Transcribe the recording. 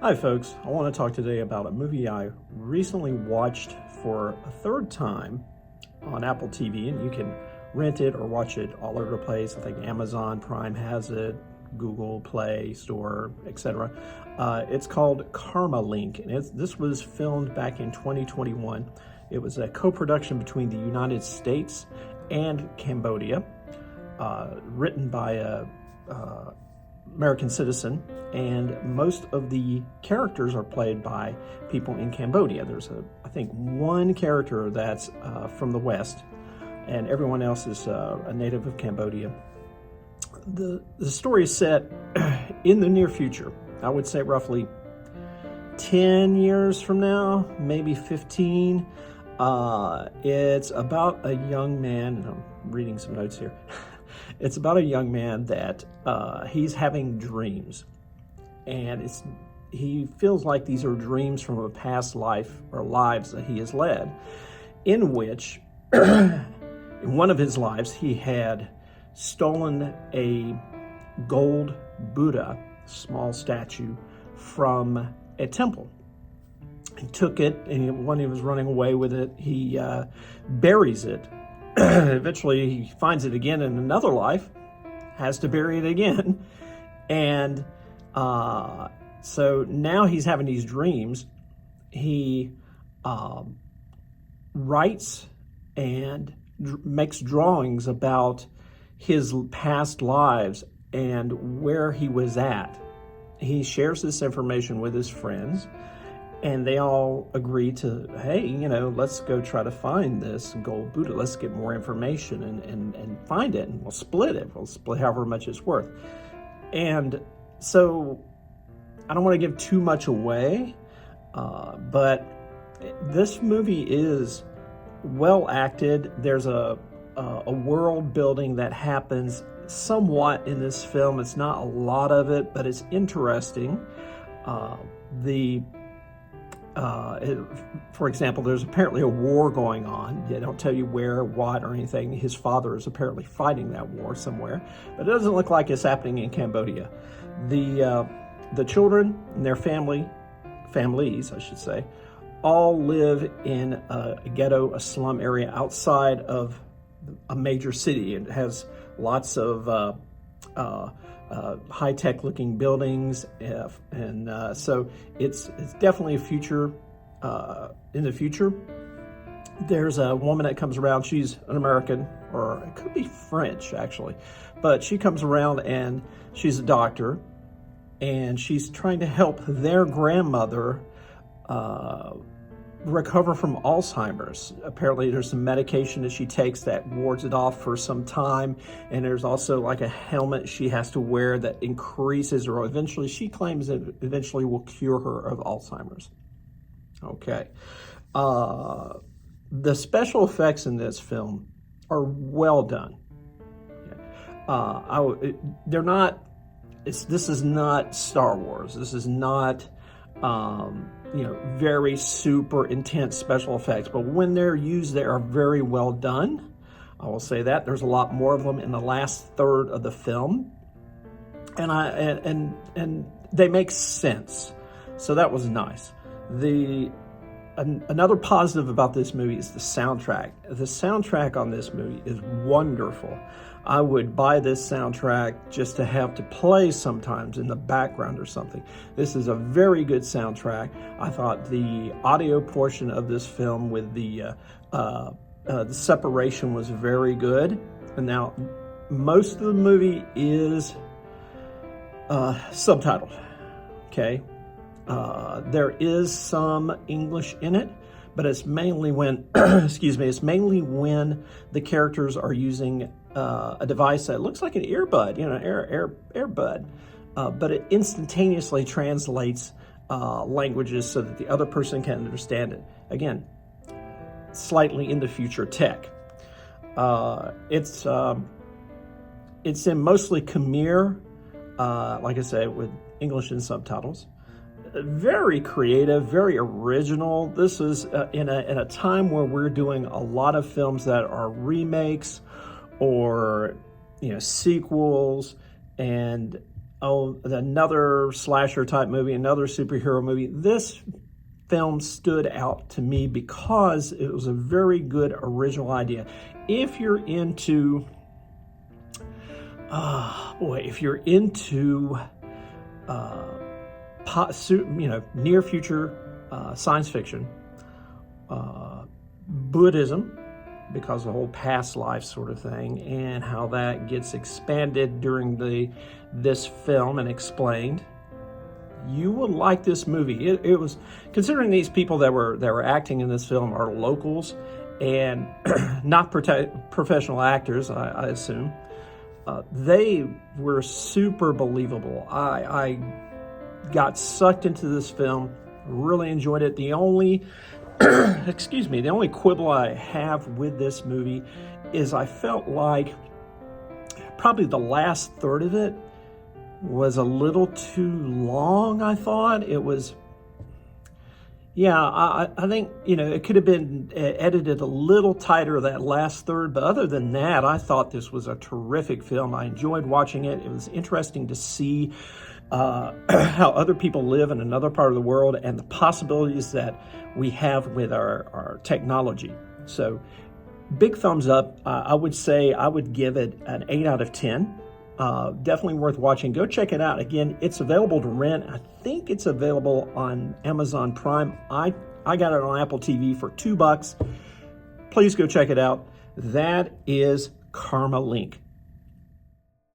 Hi folks, I want to talk today about a movie I recently watched for a third time on Apple TV, and you can rent it or watch it all over the place. I think Amazon Prime has it, Google Play Store, etc. It's called Karmalink, and this was filmed back in 2021. It was a co-production between the United States and Cambodia, written by a American citizen, and most of the characters are played by people in Cambodia. There's I think one character that's from the West, and everyone else is a native of Cambodia. The story is set in the near future. I would say roughly 10 years from now, maybe 15. It's about a young man, and I'm reading some notes here. It's about a young man that he's having dreams, and he feels like these are dreams from a past life or lives that he has led, in which in one of his lives he had stolen a gold Buddha, small statue, from a temple. He took it, and when he was running away with it, he buries it. Eventually he finds it again in another life, has to bury it again, and so now he's having these dreams. He writes and makes drawings about his past lives and where he was at. He shares this information with his friends, and they all agree to, hey, let's go try to find this gold Buddha. Let's get more information and find it, and we'll split it. We'll split however much it's worth. And so I don't want to give too much away, but this movie is well acted. There's a world building that happens somewhat in this film. It's not a lot of it, but it's interesting. For example, there's apparently a war going on. They don't tell you where, what, or anything. His father is apparently fighting that war somewhere, but it doesn't look like it's happening in Cambodia. The children and their families, I should say, all live in a ghetto, a slum area outside of a major city. It has lots of high-tech looking buildings, and so it's definitely a future. In the future, there's a woman that comes around. She's an American, or it could be French actually, but she comes around and she's a doctor, and she's trying to help their grandmother recover from Alzheimer's. Apparently there's some medication that she takes that wards it off for some time, and there's also like a helmet she has to wear that increases, or eventually she claims it eventually will cure her of Alzheimer's. Okay. The special effects in this film are well done. They're not, this is not Star Wars. This is not very super intense special effects, but when they're used, they are very well done. I will say that. There's a lot more of them in the last third of the film, and they make sense. So that was nice. Another positive about this movie is the soundtrack. The soundtrack on this movie is wonderful. I would buy this soundtrack just to have to play sometimes in the background or something. This is a very good soundtrack. I thought the audio portion of this film with the separation was very good. And now, most of the movie is subtitled, okay? There is some English in it, but it's mainly when, it's mainly when the characters are using a device that looks like an earbud, earbud, but it instantaneously translates languages so that the other person can understand it. Again, slightly in the future tech. It's in mostly Khmer, like I said, with English and subtitles. Very creative, very original. This is in a time where we're doing a lot of films that are remakes or sequels, and another slasher type movie, another superhero movie. This film stood out to me because it was a very good original idea. If you're into, if you're into, near future science fiction, Buddhism, because the whole past life sort of thing, and how that gets expanded during this film and explained, you will like this movie. It was, considering these people that were acting in this film are locals and not professional actors, I assume. They were super believable. I got sucked into this film, really enjoyed it. The only the only quibble I have with this movie is I felt like probably the last third of it was a little too long. I thought it was, I think, it could have been edited a little tighter, that last third. But other than that, I thought this was a terrific film. I enjoyed watching it. It was interesting to see how other people live in another part of the world and the possibilities that we have with our technology. So big thumbs up. I would say I would give it an 8 out of 10. Definitely worth watching. Go check it out. Again, it's available to rent. I think it's available on Amazon Prime. I got it on Apple TV for $2. Please go check it out. That is Karmalink.